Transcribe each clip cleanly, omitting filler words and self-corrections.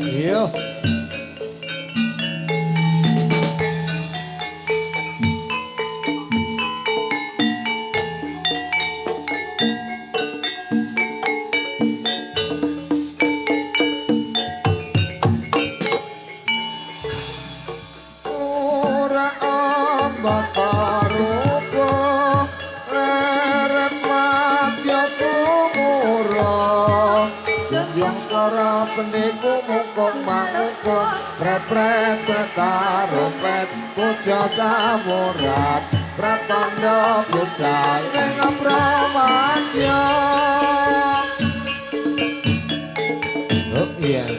Iya. Pendiku mungkuk mangkuk pret-pret tarumpet puja samurat pratandha budal ing pramadya. Oh iya.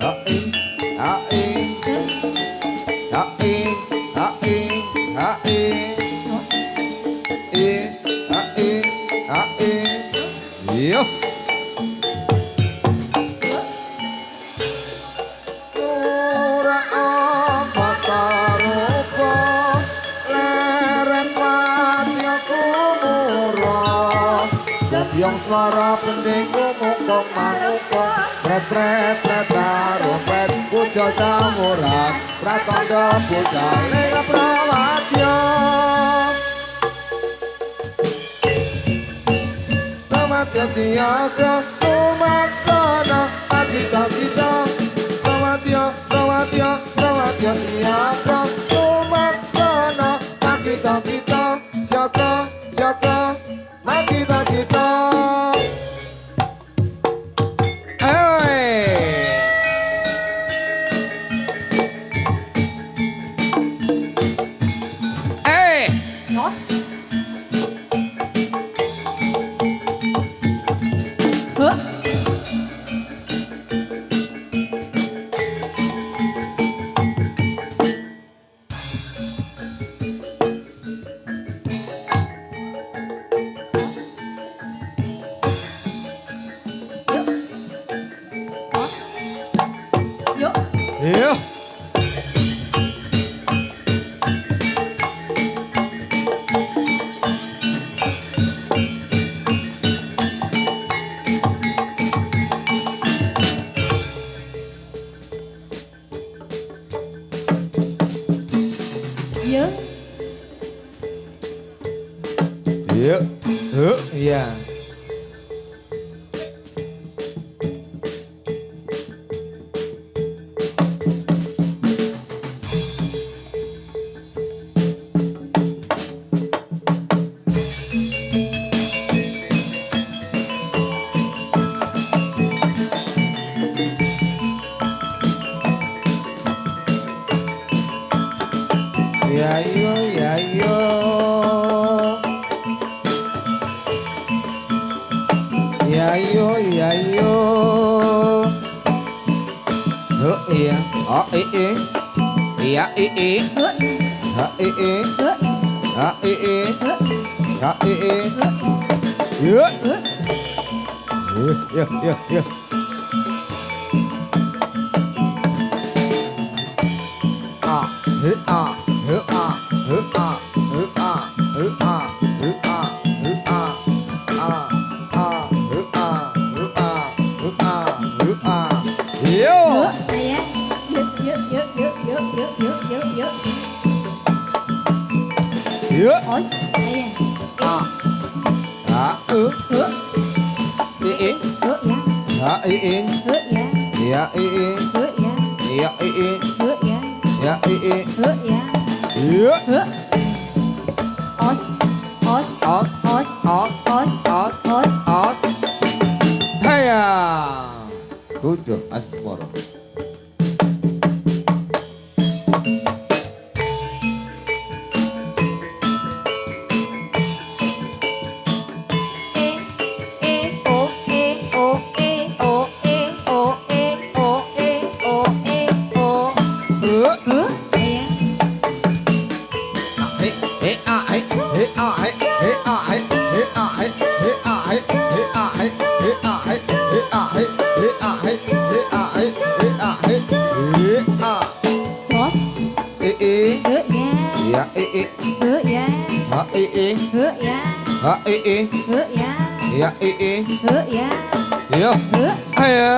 Haing haing haing haing haing haing haing yo. Yang suara pendiku mungkuk mangkuk pret-pret tarumpet puja samurat pratandha budal ing pramadya. Pramadya siaga umaksana adita-dita pramadya siaga umaksana adita-dita siaga kita. Iya. Iya. Iya. Iya. Ya yo ya yo ya yo ya yo oh iya oh iya ha yo yo Kudu asmara. Ya. Yo. Ayo.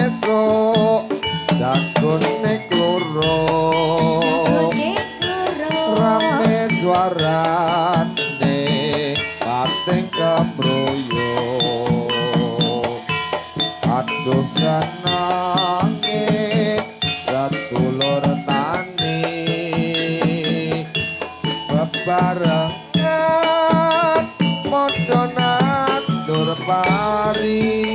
Esok jagone kloro rame suarane pating kembroyo aduh senange sedulur tani bebarengan padha nandur pari.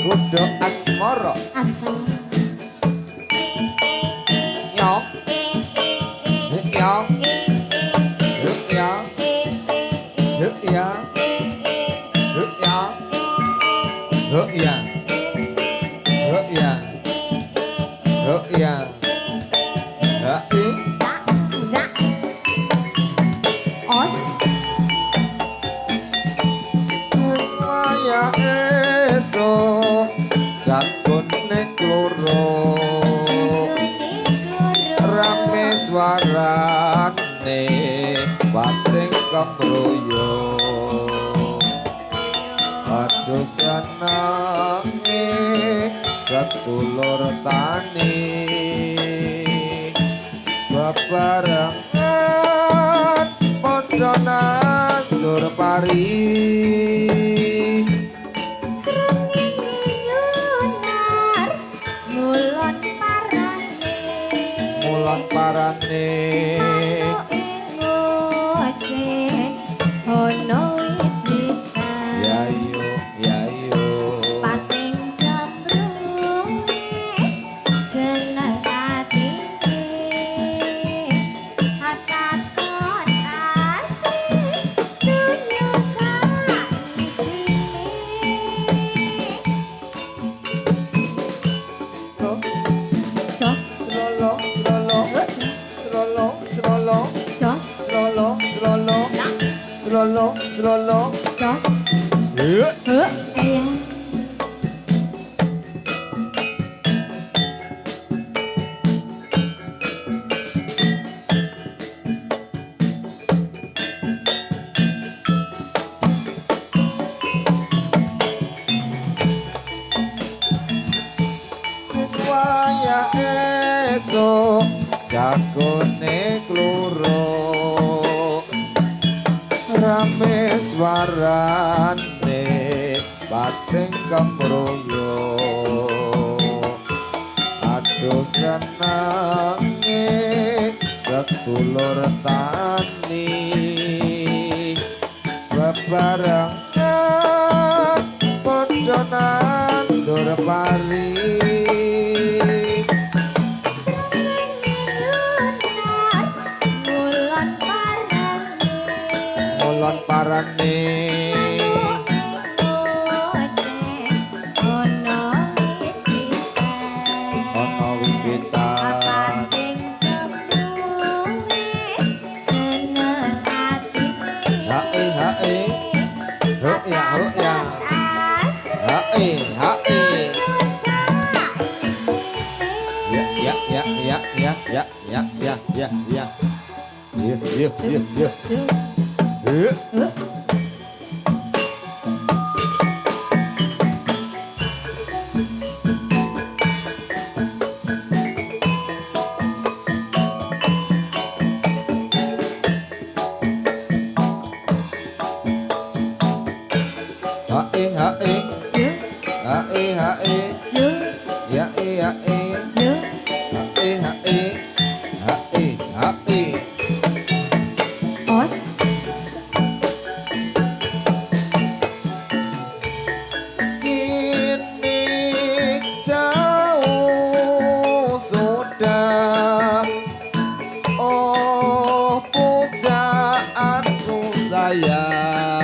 Kudu asmara asem nyok nyok ya ya ya ya ya os maya esok jagone kloro rame suarane pating kembroyo aduh senange sedulur tani bebarengan padha nandur pari. Mulon parane ono wit-witan ya yo pating cemplunge seneng atine hakaton asih dunya saisine jos Srolo, srolo, srolo, srolo, jos srolo, srolo, srolo, srolo. jos Iya. iya Wayah esok jagone kloro rame suarane pating kembroyo aduh senange sedulur tani bebarengan padha nandur pari. Mulon parane ono wiwitan hae hae ho ya hae hae ya hae hae Lu, hae hae lu, ya hae lu. hae hae hae hae Os. kini jauh sudah oh pujaanku sayang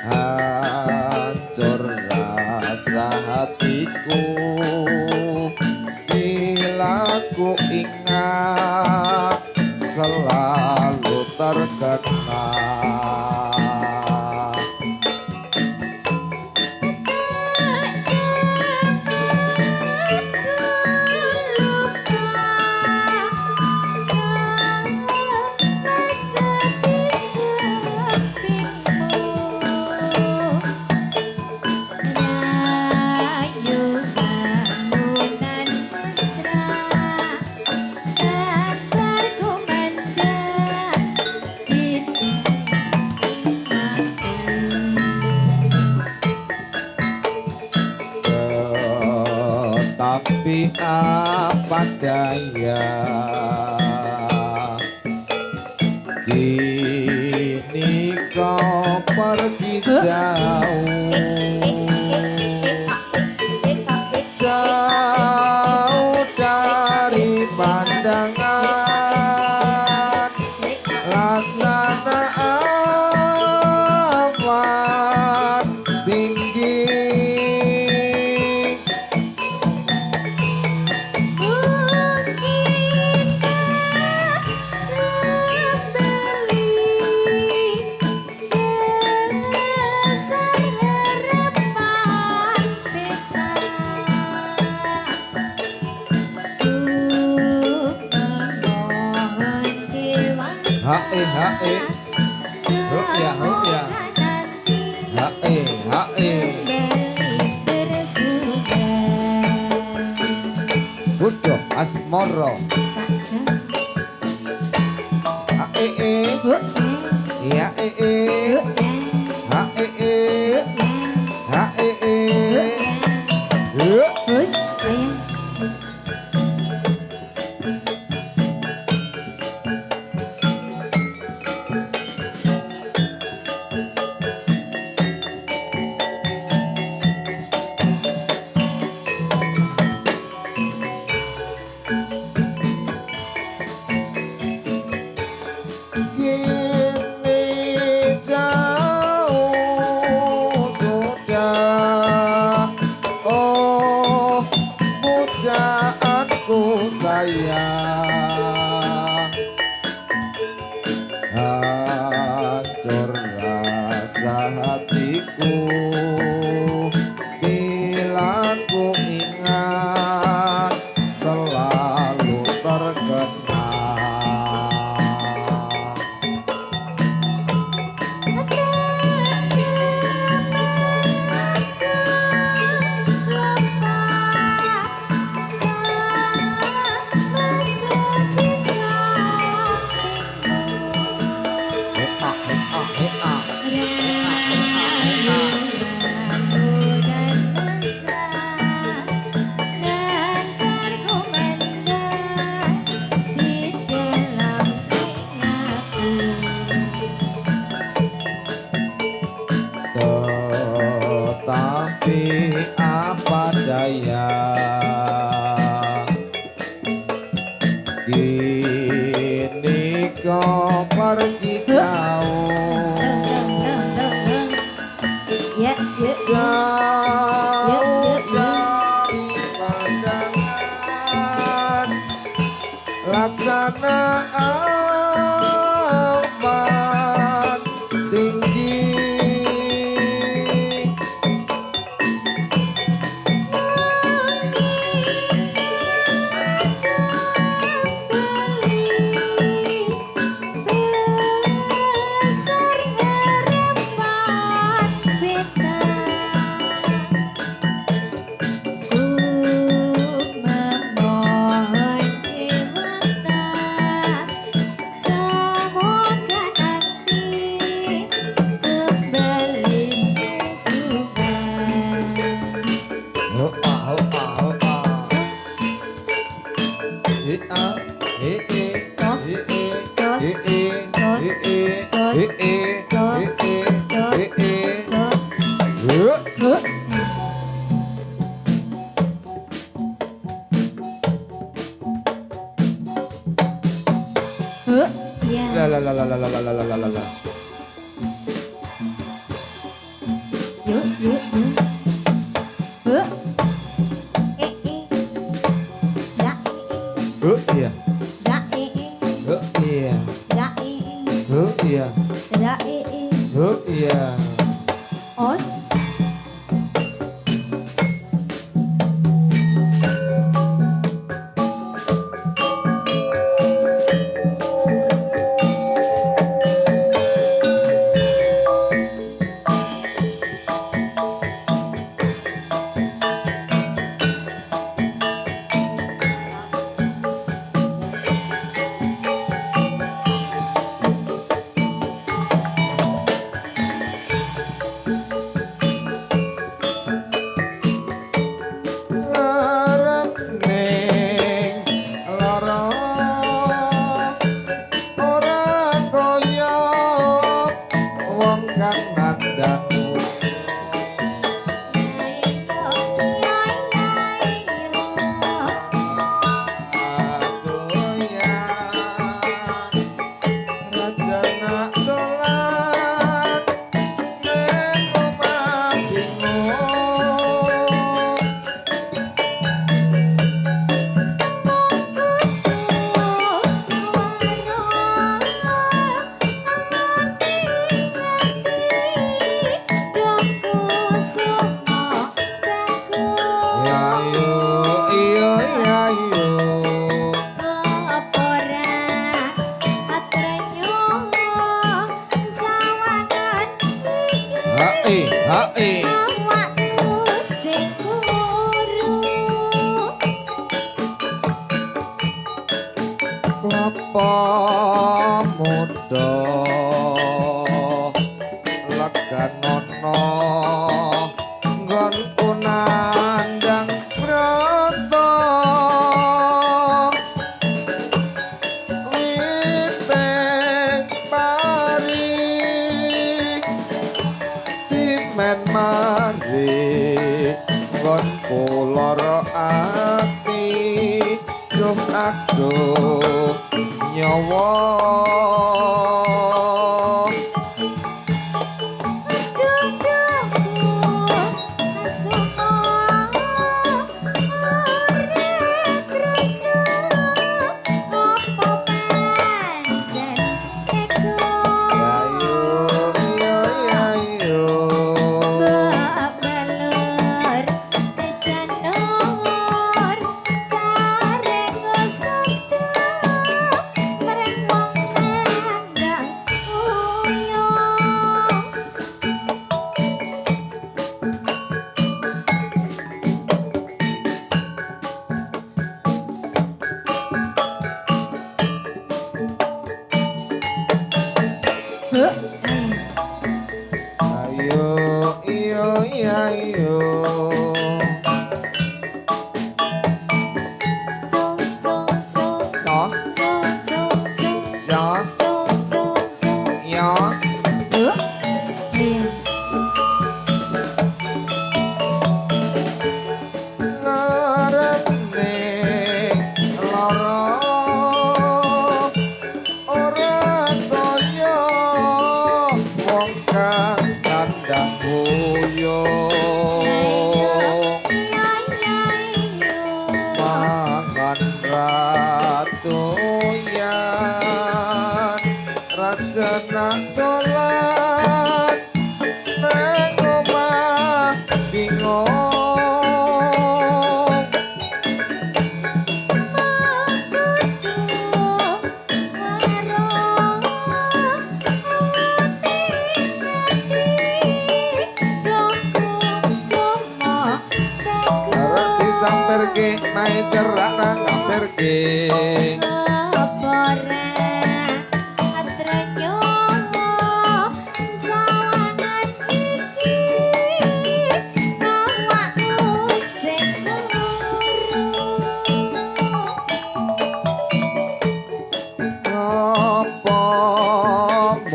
hancur rasa hatiku bila ku ingat selalu terkenang tapi apa daya kini kau pergi jauh jauh dari pandangan laksana awan tinggi hae hae ruya ruya hae hae Budo asmoro hae ya hae hae hae kini jauh sudah oh pujaanku sayang hancur rasa hatiku bila ku ingat selalu terkenang tetapi apa daya kini kau pergi jauh jauh dari pandangan laksana awan tinggi Jos. Jos. Huh. Huh. Ya. La. Yuk. Huh. Za. Iya. Za. Iya. Za. Iya. Za. Iya. Os.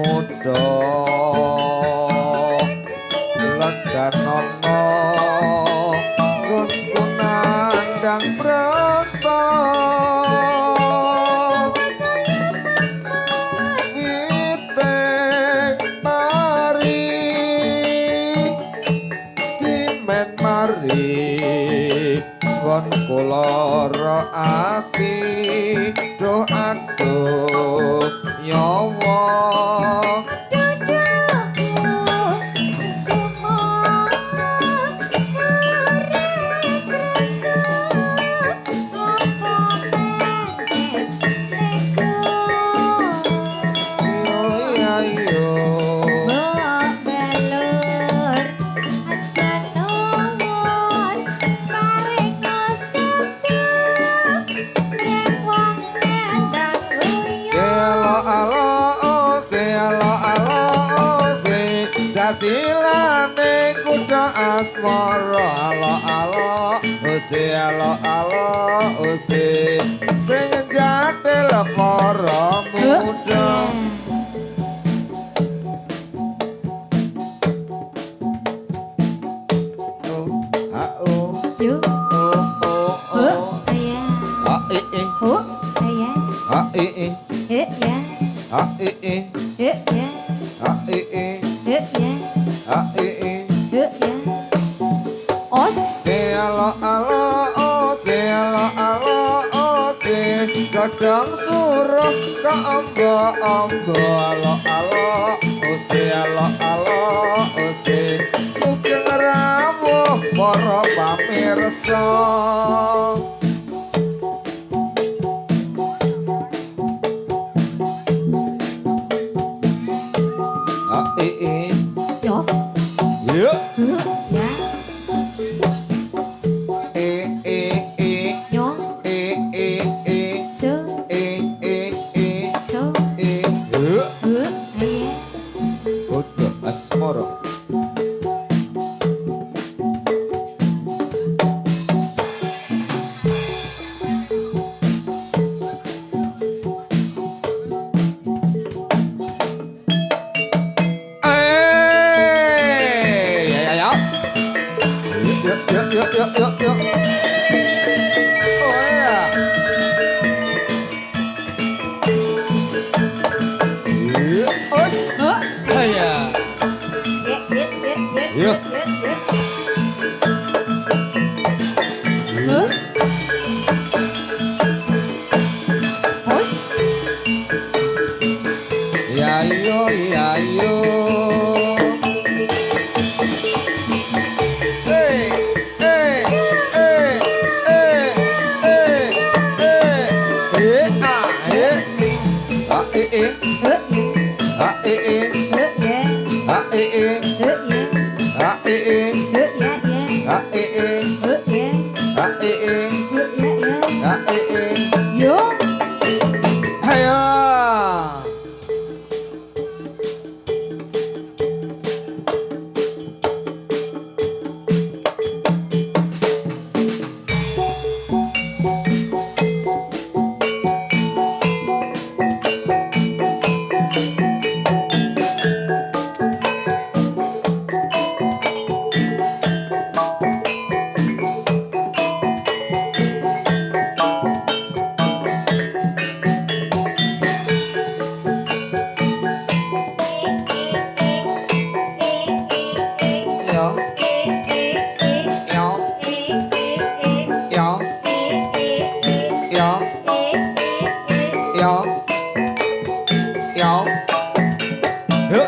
muda leganono nggonku nandhang brata witeng mari dimen mari kon kula ati doh aduh nyawa Jatilane kuda asmara alo-alo ose alo-alo ose sing jatil para muda Kadang suruh ke ombo-ombo alo-alo ose alo-alo ose sugeng rawuh para pamirsa Yos yuk ya asmara yuk oh ya os ya yuk ya yo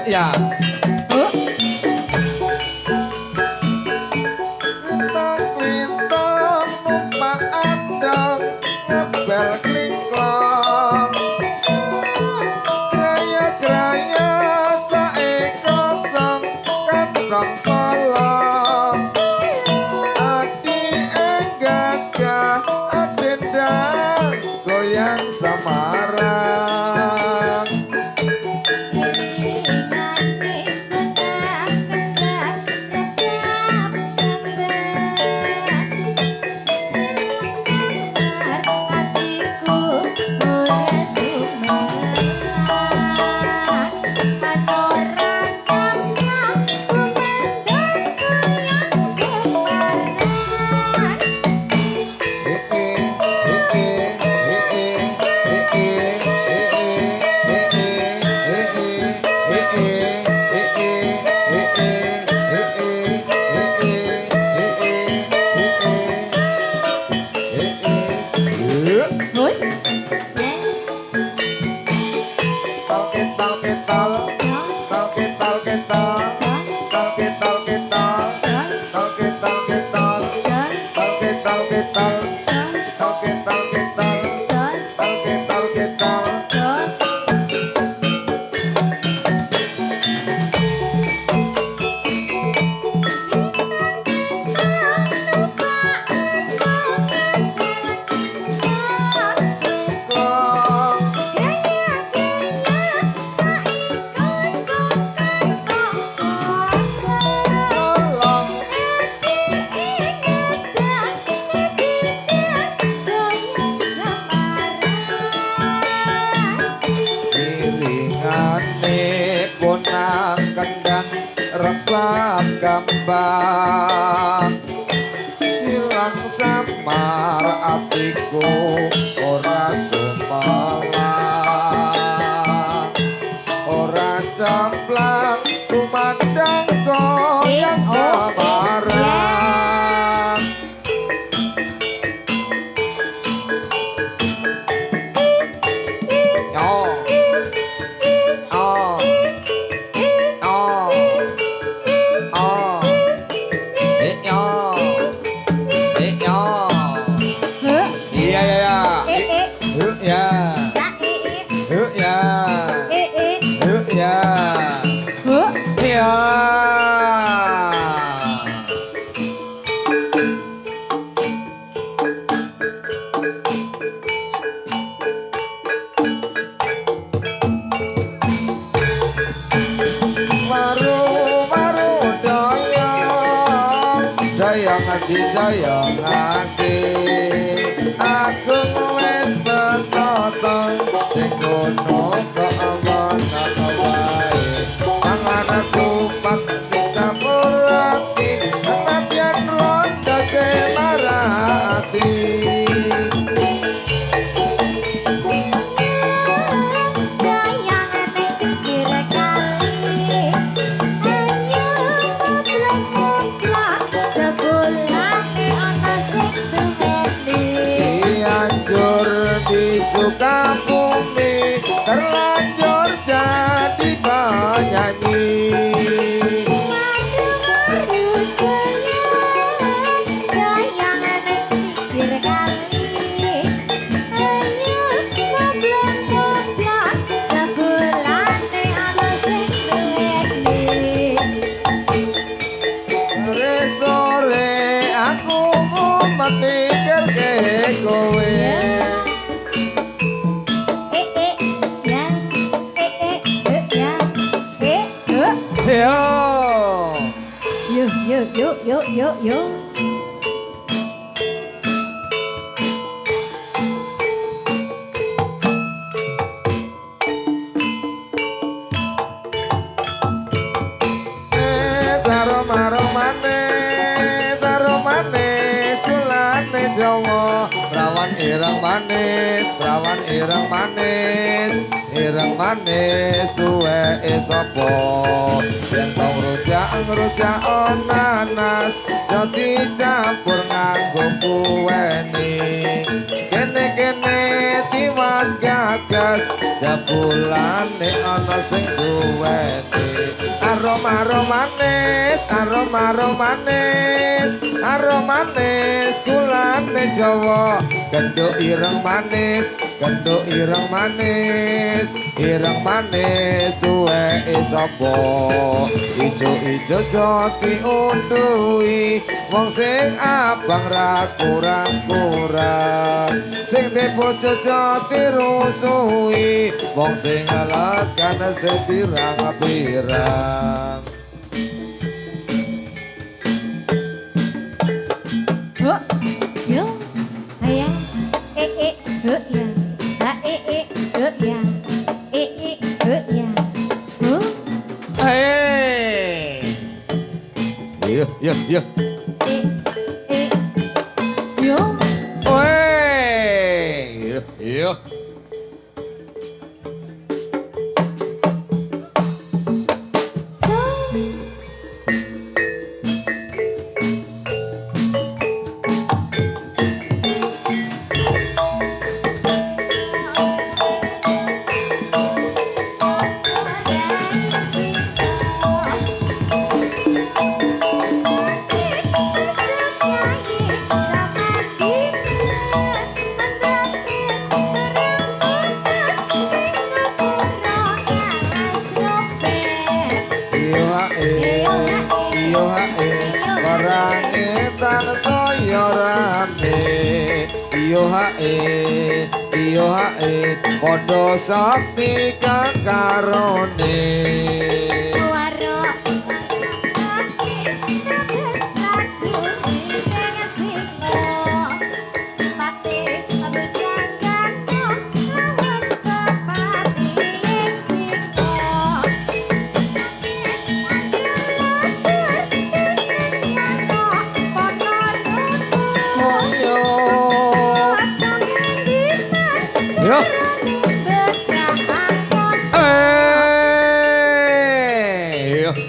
ya lintang-lintang numpak andang ngebel klingklong graya-graya sae kosong kantong kolong adi enggagah adendang goyang samarang kendang rebab gambang hilang samar atiku ora sumelang ora cemplang kumandang goyang Semarang Dayang ati aku wis betotong sing kono kok ana wae panganan kupat kita purati senadyan ronda semarati Sukabumi terlanjur jadi penyanyi sore aku mau mikir ke kowe Yo. Jawa prawan ireng manis tuweke sapa yen tau rujak nanas jadi campur nganggo kuweni kene tiwas gagas jabulane ana sing duweni aroma manis kulane Jawa genduk ireng manis tuweke sapa ijo-ijo joti undui wong sing abang ra kurang-kurang sing dibojo joti rusui wong sing elegan sepirang-pirang Yo, ayah, ya, ya, ya, hey, yo, yo, hey, yo. Iyo hae padha sakti kakarone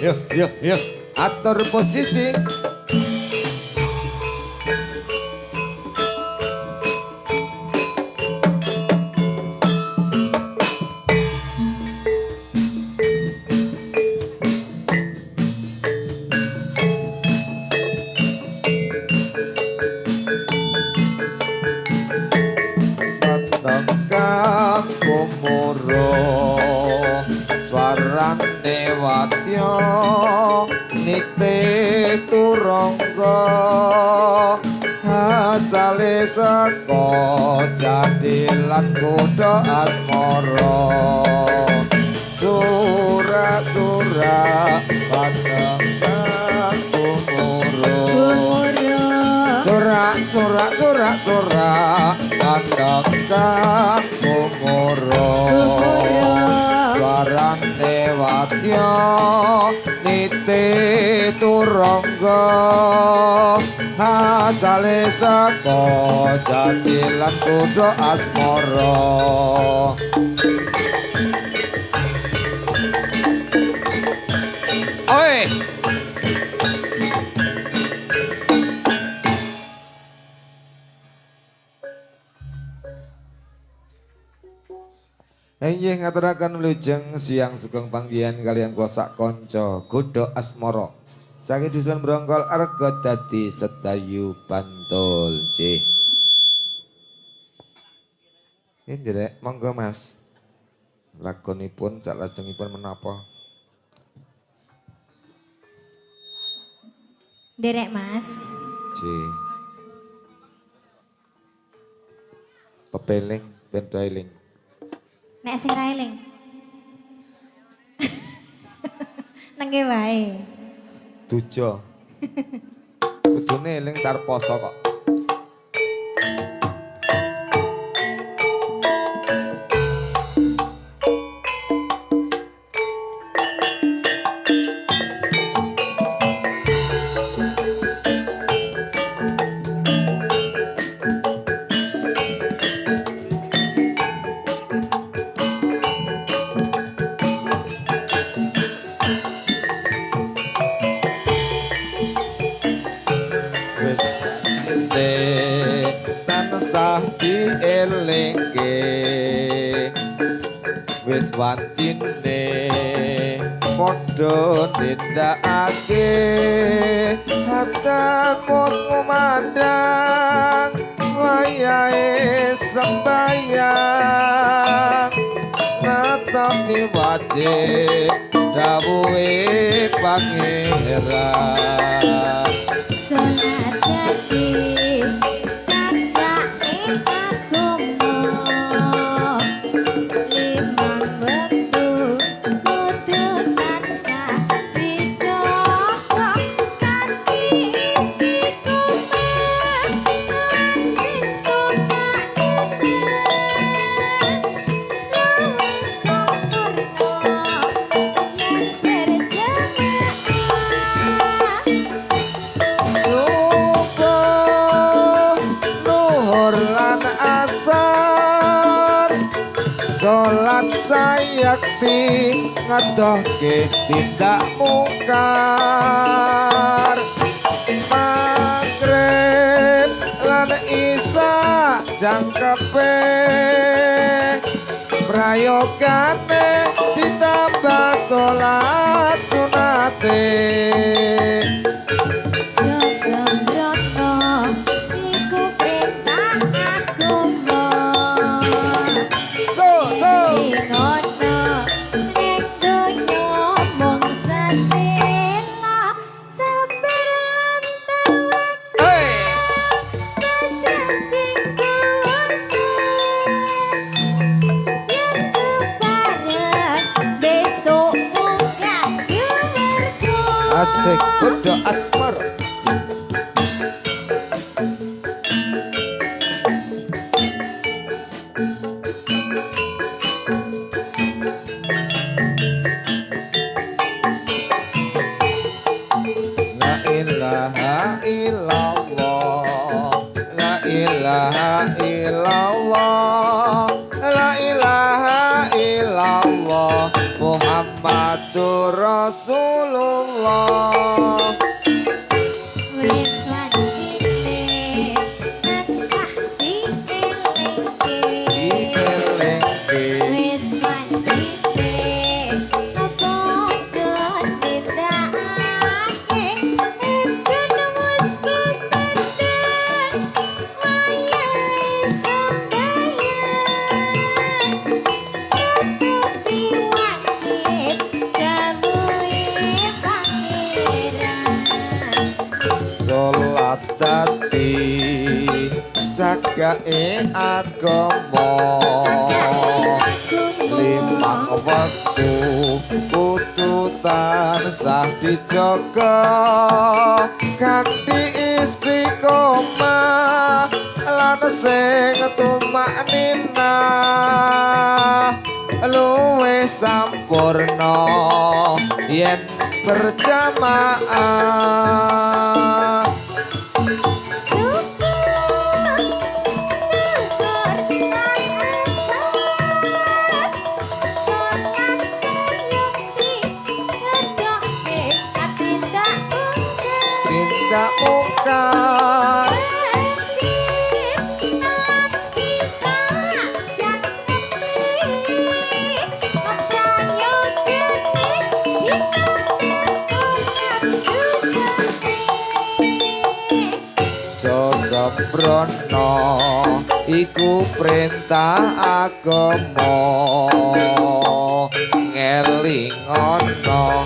yo. Atur posisi. Wadya nite turangga asale saka jadilan kuda asmara sura-sura panengan umuro sura panengan umuro Warane wadya nite turangga asale saka jadilan kuda asmara Oi Inggih ngaturaken wilujeng siang sugeng panggihan kalian kuasa kanca Kuda Asmara. Saking dusun Brongkol Arga dadi Setayu Bantul C. Ini nderek monggo Mas. Lagunipun sak lajengipun menapa? Derek Mas. C. Pepeling ben doeling. Nek sing ra eling. Nengge wae. Dujo. Kudune eling sarposo kok. Wis wancine padha nindakake hatan mos ngomandang wayahe sembayang natapi wajib dawuhe pangeran Salat dadi candake agama limang wektu kudu tansah dijaga kanthi istiqomah sing luwih sampurna yen berjamaah Subuh luhur lan asar Salat sayakti ngedohke tindak mungkar Maghrib lan isa jangkepe prayogane ditambah salat sunate Sembrono iku perintah agama Ingono ning donya mung sedina sabar lan tawakal sing kuwasa yen kepareng besok munggah swarga Asik Kuda Asmara La ilaha illallah La ilaha illallah La ilaha illallah Muhammadur Rasulullah. Wis wancine tansah dielingke. Dielingke. Wis wancine padha nindakake. Enten meski pandang wayahe sembahyang. Tutupi wajib dawuhe pangeran. Salat dadi jagake agama. Limang wektu kudu tansah dijaga kanthi istiqomah lan sing tumaknina luwih sampurna yen berjamaah. Tindak mungkar aja sembrono iku perintah agama ngelingono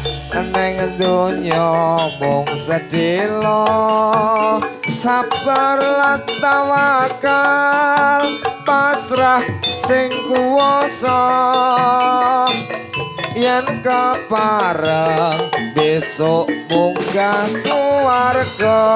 neng donya mung sedhela sabar lan tawakal pasrah sing kuwasa yen kepareng besok munggah swarga.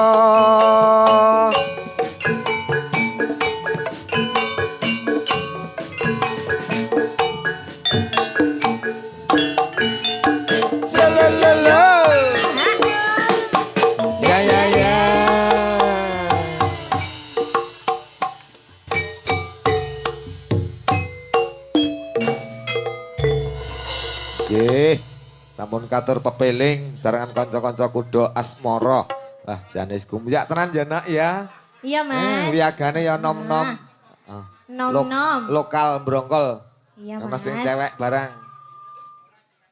Ya ya ya. Nggih, sampun katur pepeling sarengan kanca-kanca kuda asmara. Wah, janis gumyak tenan ya nak ya. Iya mas. Wiagane ya nom-nom. Nom-nom. Lokal brongkol. Iya Ana mas. sing cewek barang.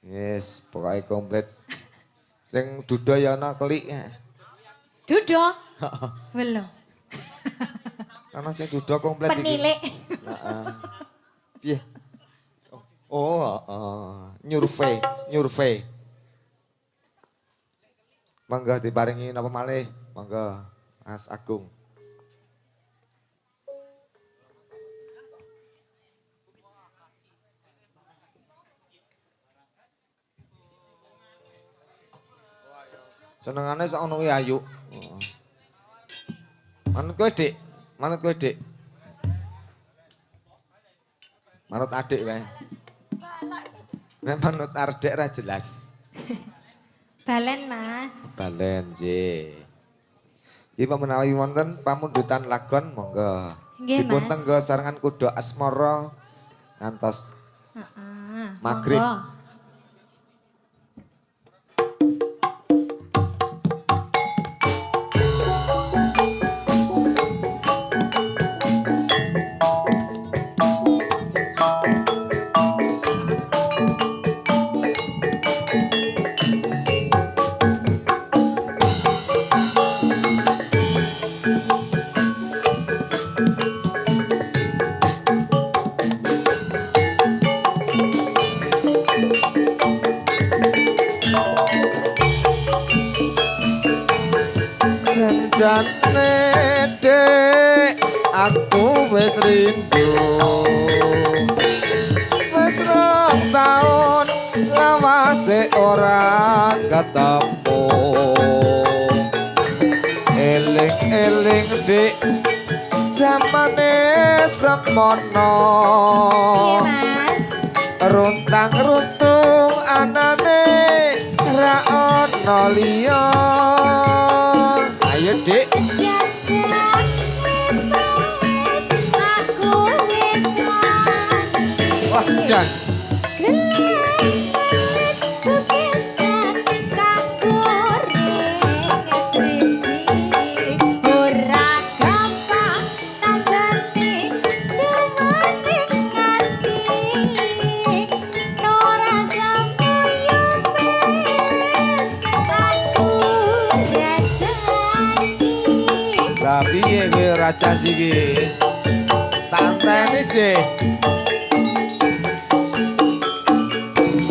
Yes, pokoknya komplit. Sing duda ya ana kelik. Dudo. Belum. Ana sing duda komplit iki. Penilik. Heeh. Piye? Oh, nyurvei. Mangga diparingi napa malih? Mangga Mas Agung. Senengane sak ono kuwi ayu. Manut kowe, Dik. Manut kowe, Dik. Manut adik wae. Nek manut ardek ra jelas. Balen mas. Balen nggih. Iki menawi wonten pamundutan lagon monggo. Nggih, Dipun Mas. tenggo sarengan kuda asmara ngantos Maghrib. Monggo. Senjane dek aku wis rindu. Wis rong taun lawase ora ketemu. Eling-eling dek jamane semono. Iya mas. Runtang-runtung anane ra ono liya. Ayo Dik. Jajak wis aku wis mati. Wah, Jan. Gelap ku kisah Lah piye kowe ora janji iki? Tanteni sih.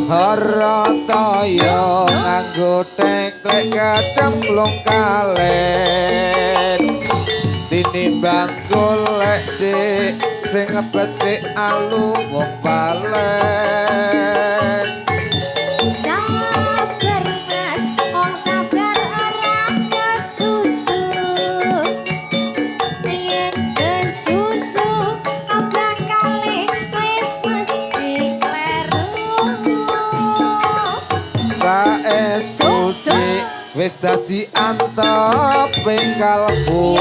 Harataya nganggo teklek kecemplung kalen tinimbang golek dik sing becik alu wong balen. Sabar mas, wong sabar ora kesusu. Yen kesusu bakale wis mesti kleru. Saestu dik wis dadi antep ing kalbu.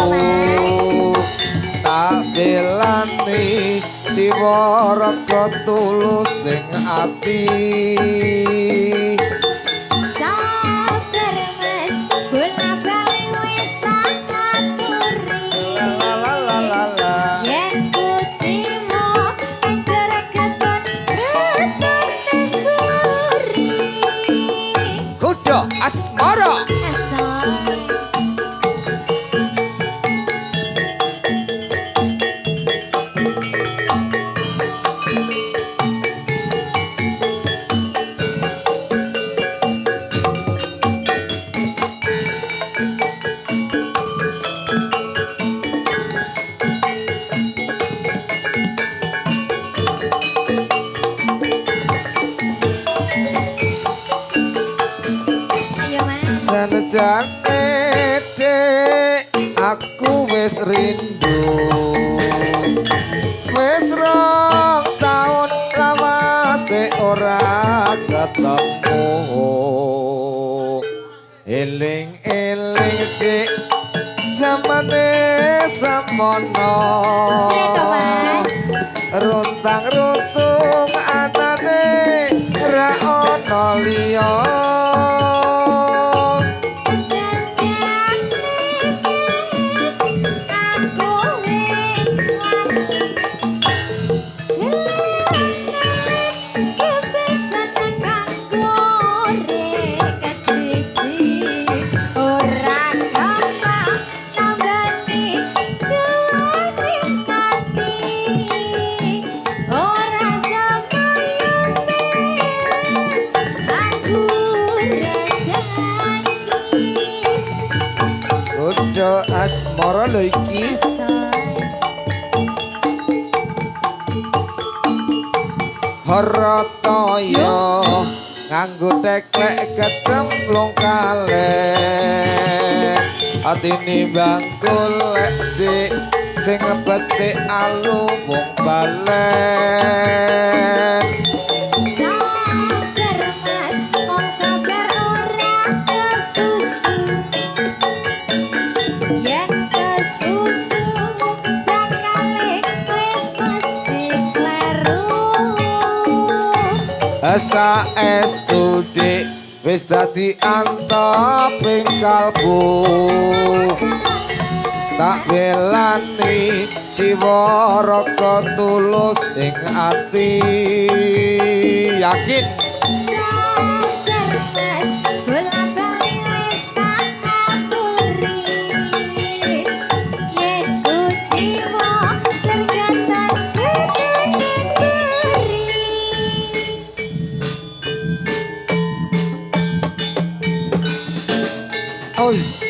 Tak belani jiwa raga tulus sing ati. Sabar mas, bola bali wis tak aturi. La la la la la. Yen kucimo encer keton keton tengguri. Kuda asmara. Asal ayo mas. Sanjane dek aku wis rindu. Wis rong taun lawase ora ketemu. Eling-eling dek zamane semono. Piye to mas? Runtang-runtung anane ra ono liya. Kuda asmara lho iki. Harataya nganggo teklek kecemplung kalen atine bangkul lek dik sing becik alu wong balen. Sabar mas, wong sabar ora kesusu. Yen kesusu bakale wis mesti kleru. Saestu dik wis dadi antep ing kalbu. Tak belani jiwa raga tulus ing ati. Yakin Sabar mas, bola bali wis tak aturi. Yen kucimo tergantung kenduri. Ois.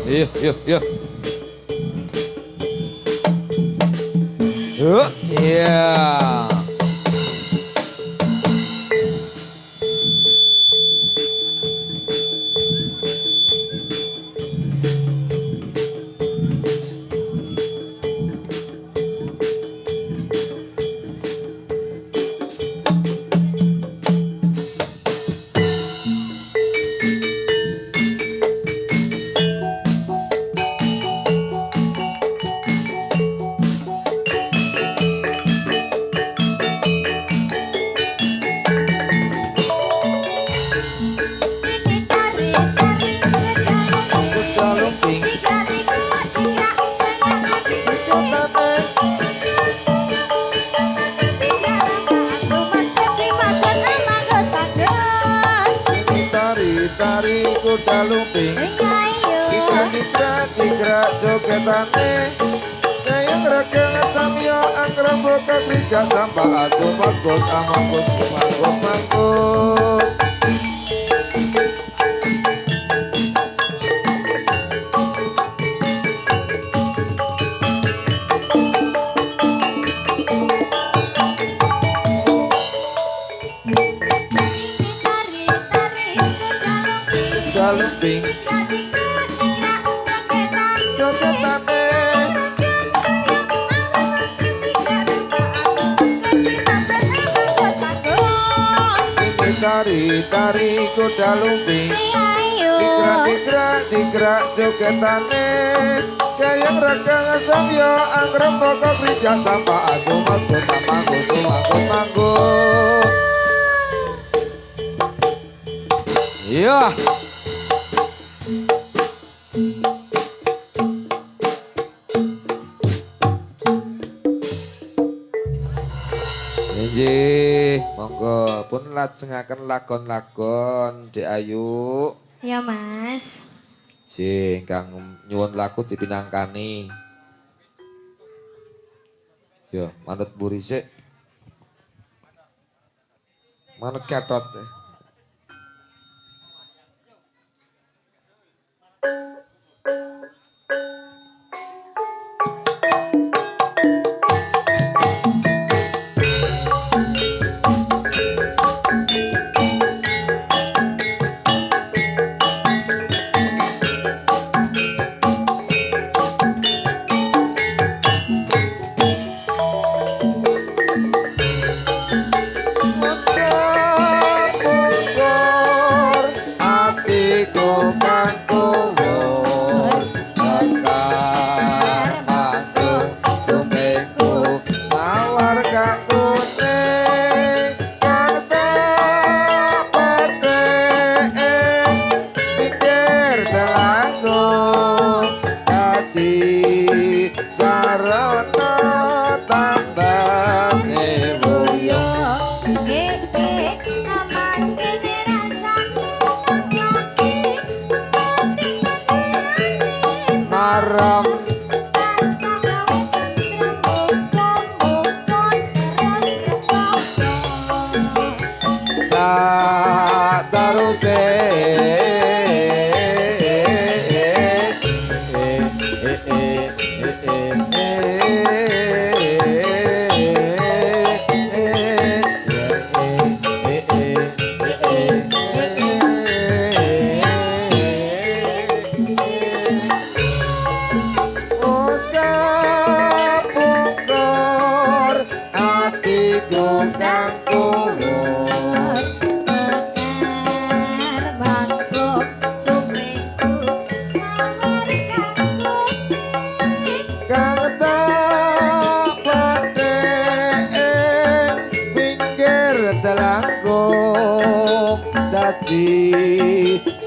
Yuk, yuk, yuk. Yuk, iya. Ini tari-tari kejalumping. Kejalumping. Cikrak-cikrak, cikrak, kayak hati. Tari kuda lumping, cikrak jogetane, kayang regang samya anggrem boka krija sampah asu mangkut amangkut mangkut mangkut. Kuda lumping, jogetane. Tari kuda lumping, cikrak jogetane, kayang regang samya anggrem boka krija sampah asu mangkut amangkut mangkut mangkut. Iya. Nggih, monggo pun lajengaken lagon-lagon Dek Ayu. Ya Mas. Nggih, ingkang nyuwun lagu dipinangkani. Ya, manut mburi sik. Manut Gatot.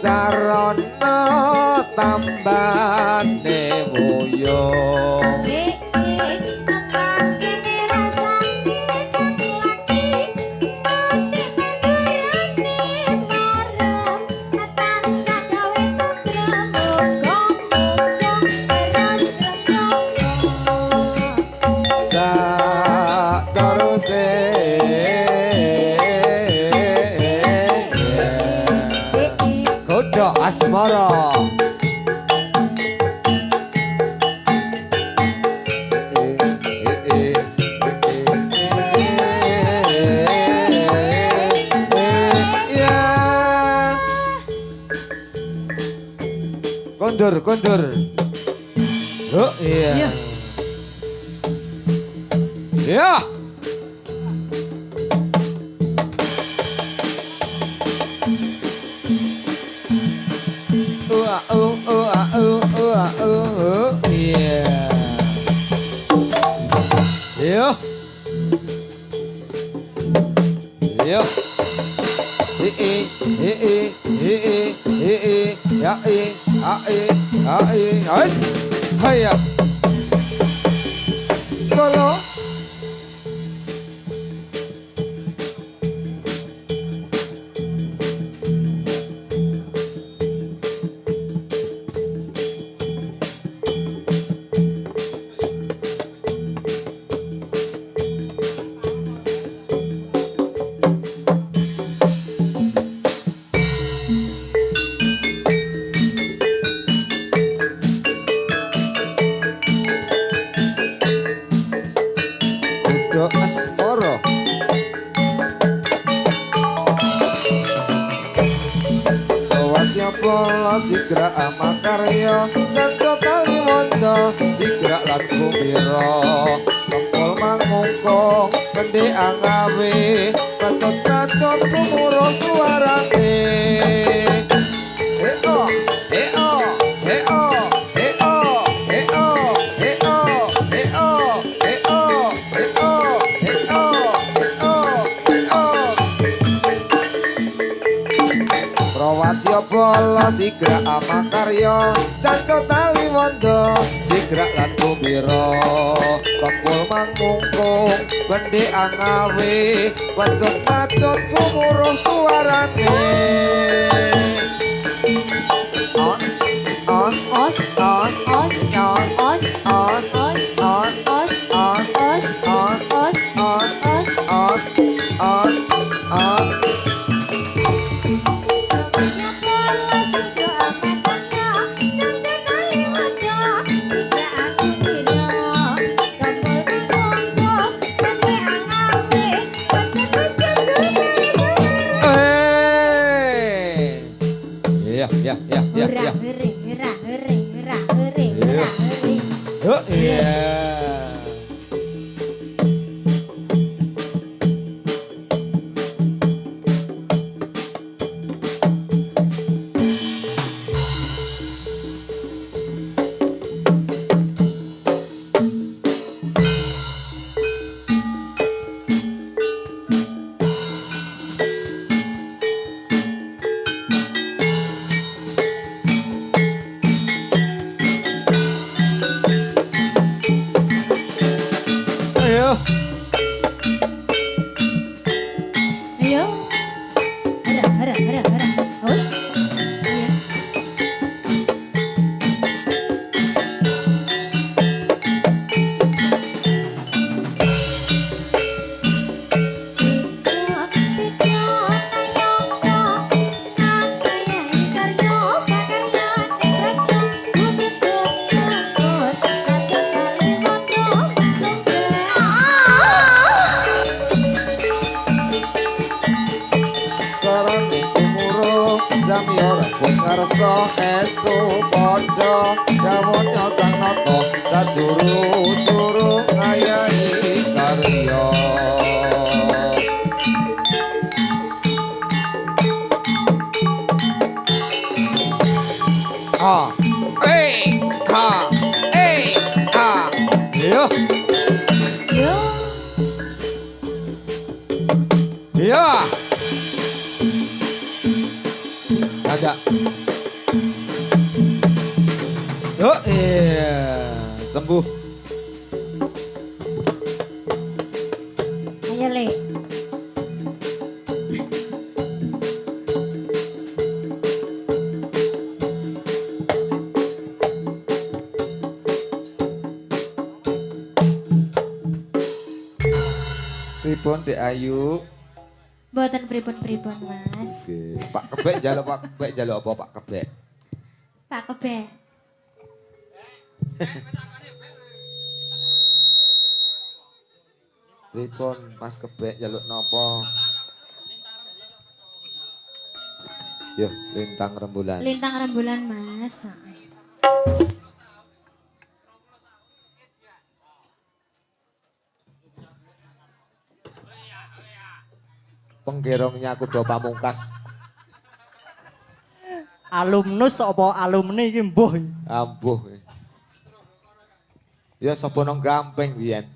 Sarana tambane moyo Asmara kondur. Oh iya. Iya. Ya. Iya. Yo. Yo. Ya Hayya. Solo. Kudo asmoro. Watnya pola sigra amakarya Canto tali mondo sigra lan kumiro Kempul mangungkung kendi angawe Bacot-bacot kumuro suarane Heo, heo, heo, heo, heo, heo, heo, heo, heo, heo, heo Rawatya bola sigra amakarya Canto tali mondo sigra lan kumbira Kempul mangungkung bendi angawe Bacot-bacot kumuruh suarane Os, os, os, os, os, os, os, os, os, os, os, os, os, os, os Ya. Oh iya. Ayo. Ayo. Hara. Hos. Iya. Karane kumuro Samyora pun ngarsa estu padha dawuhnya sang nata sajuru-juru ngayahi karya Ha Yo Yo. Ya ada. Oh iya, sembuh. Ayo le. Pripun Dek Ayu? Buatan pripun-pripun Mas. Oke. Pak Kebek jaluk apa Pak Kebek? Pak Kebe. Pripun Mas Kebek jaluk nopo? Yo, lintang rembulan. Lintang rembulan Mas. penggerongnya kuda pamungkas. Alumnus apa alumni iki mbuh. Ambuh. Ya sapa nang Gampeng biyen.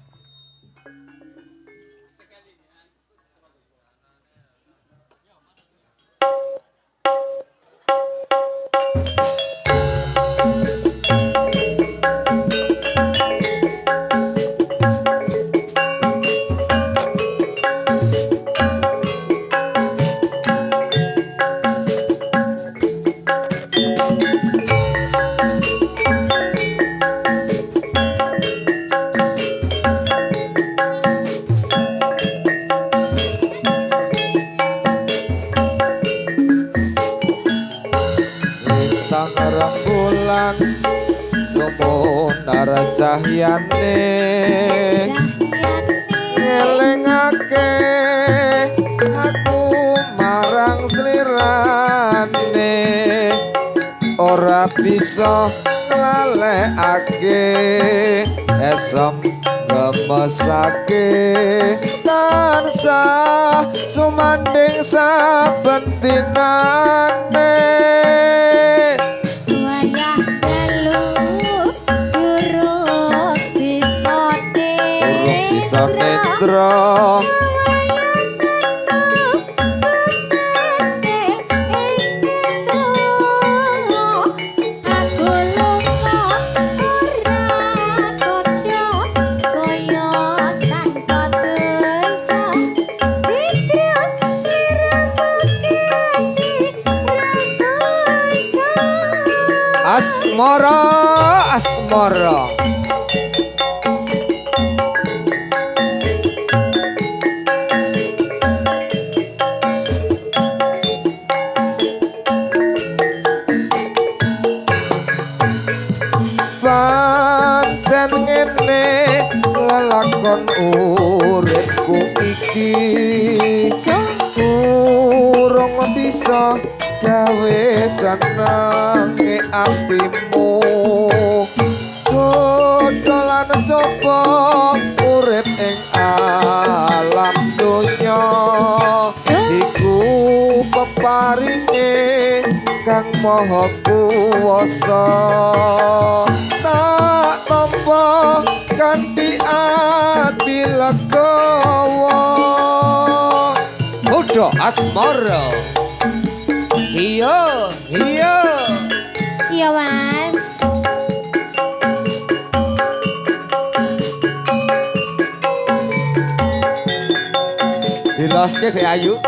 Rembulan sumunar cahyane ngelingake aku marang slirane ora bisa nglalekake esem ngemesake tansah sumanding saben dinane. Netra asmara asmara pancen ngene lelakon uripku iki urung bisa gawe senenge atimu dolan coba urip ing alam donya iku peparinge kang maha kuwasa tak tampa kanthi ati legawa kuda asmara. Iya iya Iya mas. diloske Dek Ayu.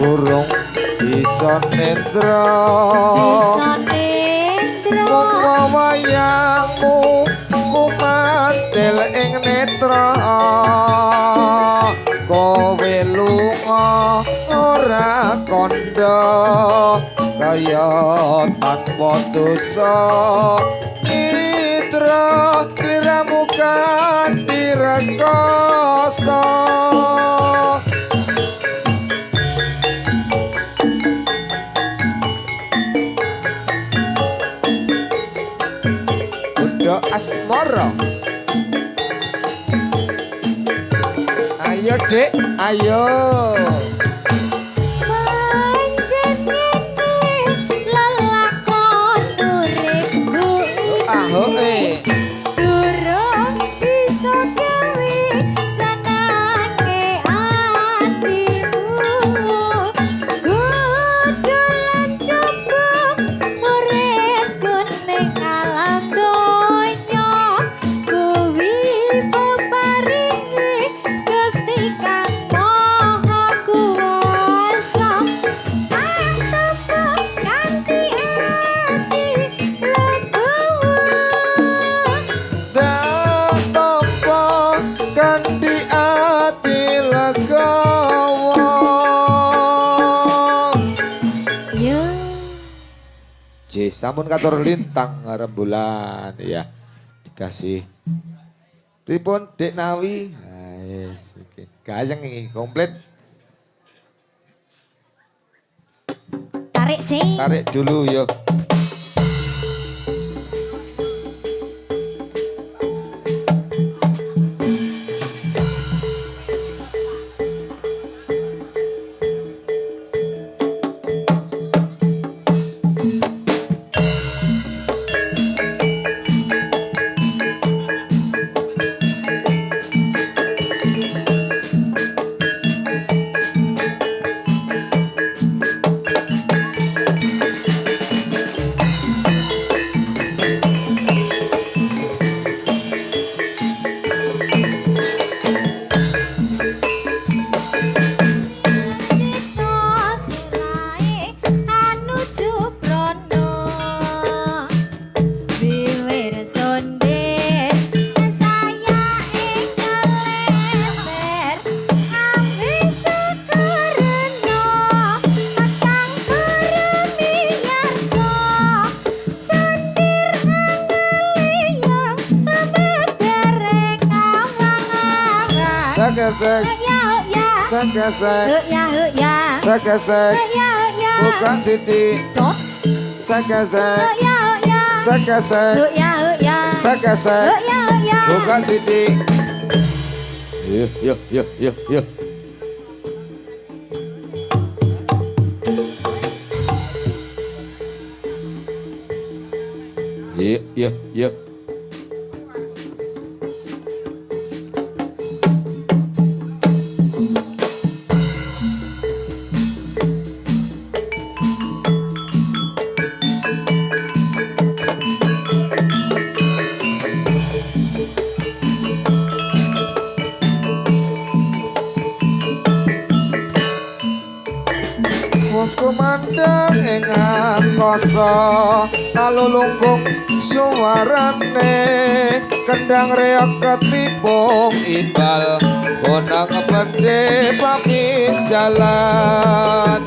Durung bisa nendra mung wayangmu kumantil ing netra kowe lunga ora kandha kaya tanpa dosa mitra sliramu kanthi rekoso. Asmara ayo Dek ayo Pancen ngene lelakon uripku iki durung bisa gawe senenge atimu dolan coba uripku ning alam donya kuwi peparing J sampun katur lintang rembulan ya. Dikasih pripun Dek Nawi. Nah, yes, oke. Gayeng iki komplit. Tarik sih. Tarik dulu yuk. Sekesek, sekesek, sekesek, buka Siti, sekesek, sekesek, sekesek, buka Siti. Yuk, yuk, yuk, yuk, yuk. Yuk, yuk, yuk. Bosku mandang ing angkasa kalulunggung suwarane kendang reok ketipung imbal bonang bedhe pamit jalan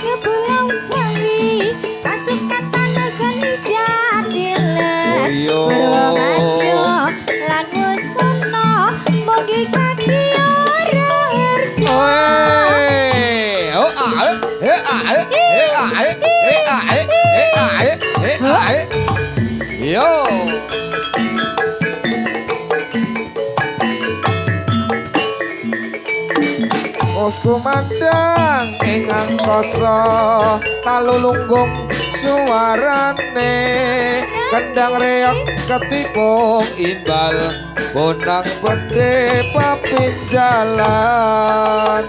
ke Pulau Jawi pasukan tanah seni jadilan berwamaju lan wusono mogi kaki ora herjo. Yo. Bosku mandang ing angkasa kalulunggung suwarane kendang reok ketipung imbal bonang bedhe papin jalan.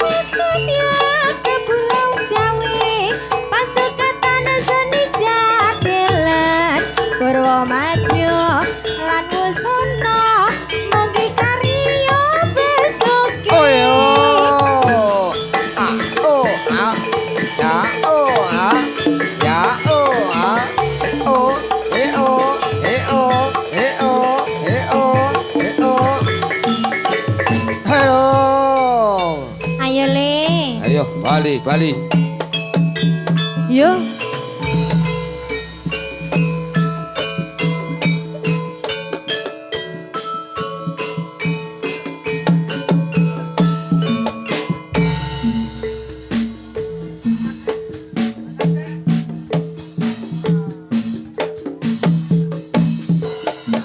Ke Pulau Jawi pasukan tanah seni jadilan berwamaju lan wusono mugi karya besuki. Oh yo. Oh ah. Ya oh ah. Ya oh ah. Oh oh oh oh oh. Ayo. Ayo le. Ayo Bali Bali. Yo.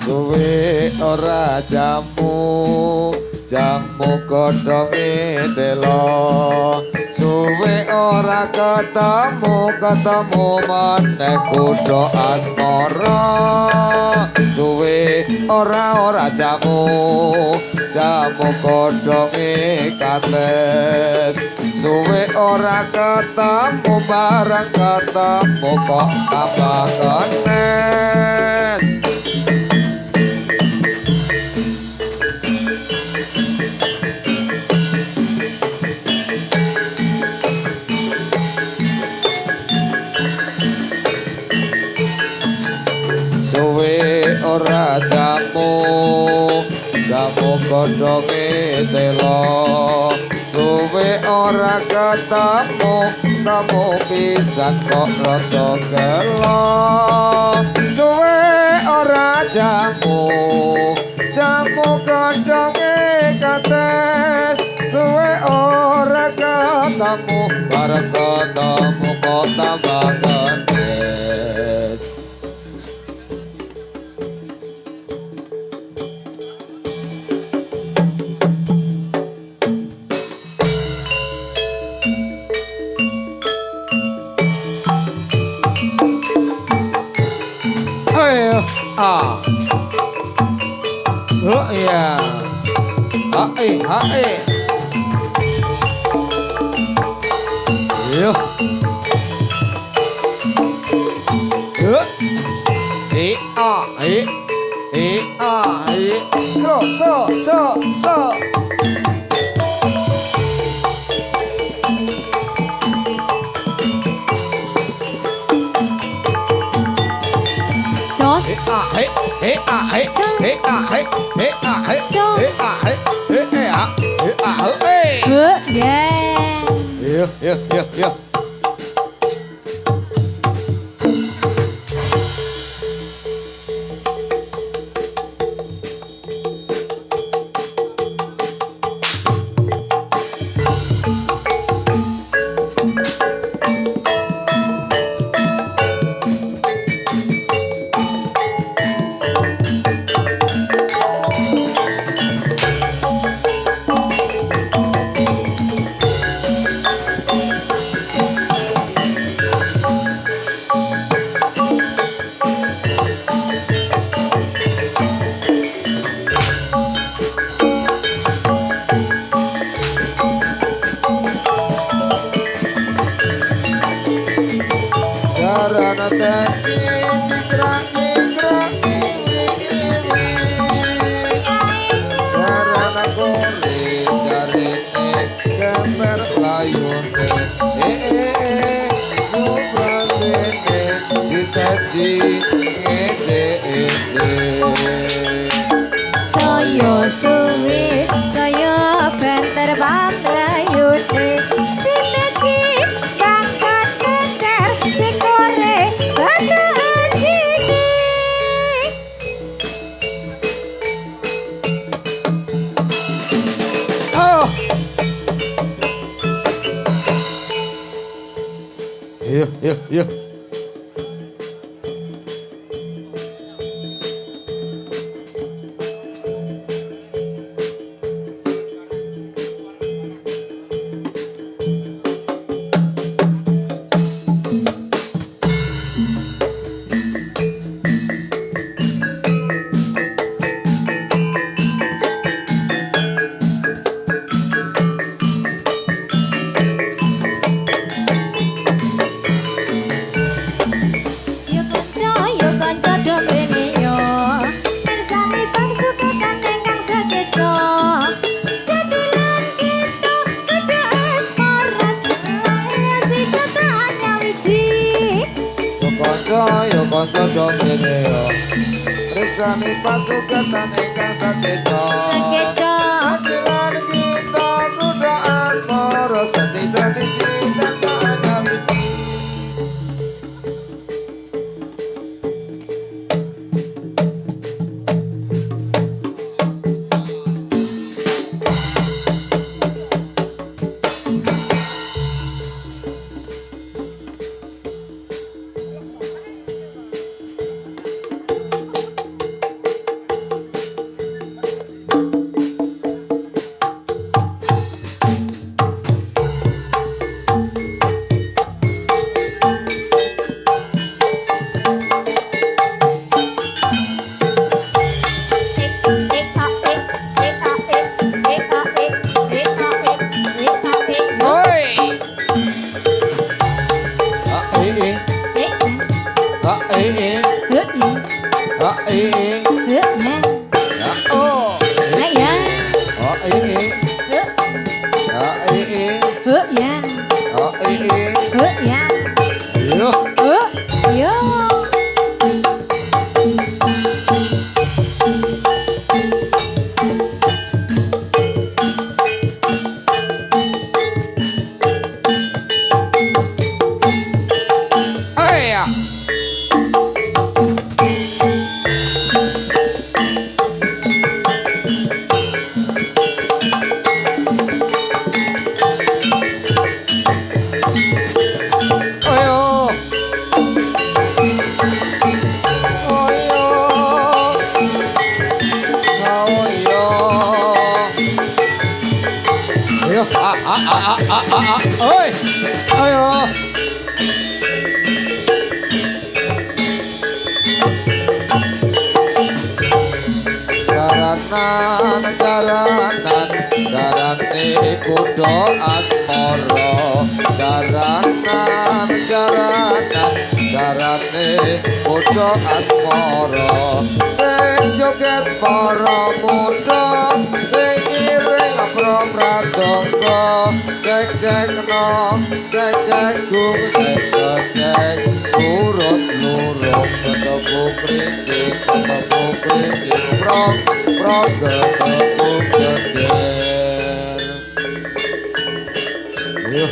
Suwe ora jamu jamu godhonge telo suwe ora ketemu maneh kudu asmara suwe ora jamu godhonge kates suwe ora ketemu barang ketemu kok tambah kenes. Suwe ora jamu godhonge telo suwe ora ketemu ketemu pisan kok rada gelo suwe ora jamu godhonge kates suwe ora ketemu bareng ketemu kok tambah gandes. Oh iya. Hae. Yo. Yo. So. Jos. Yo. Sarana teci sarana kore jarene gambar layune subrandene citaci ngece Saya suwi saya banter pamrayune sinaji bakat keker sing kore bana ajine. Oh. Yo. Yo kanca do mrene yo mirsani bangsuku kang ingkang sekeca jadilan kita kudu asmara jeneng riasi tataannya wiji Yo kanca dong ngene yo. Riksani pasukan ingkang sakeca. Adilan kita kudu asmara seni tradisi tataannya wiji. Oi. Ayo. Jarane kuda asmara jarane kuda asmara sing joget para muda sing iring pramradangga cek cek gung cek urut ketemu krinci prong ketemu geder. Ayo.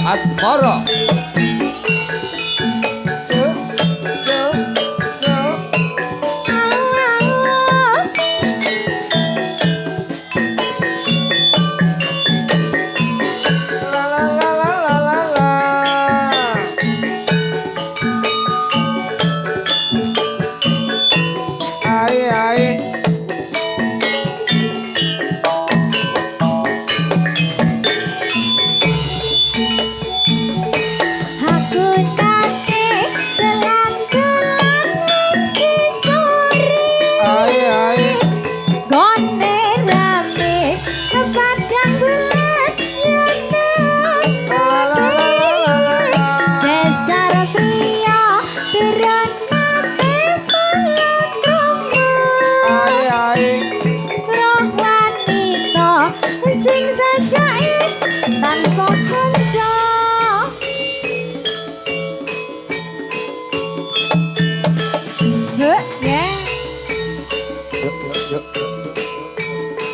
Asmara.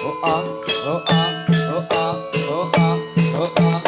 Oh ah, oh ah, oh ah, oh ah, oh ah.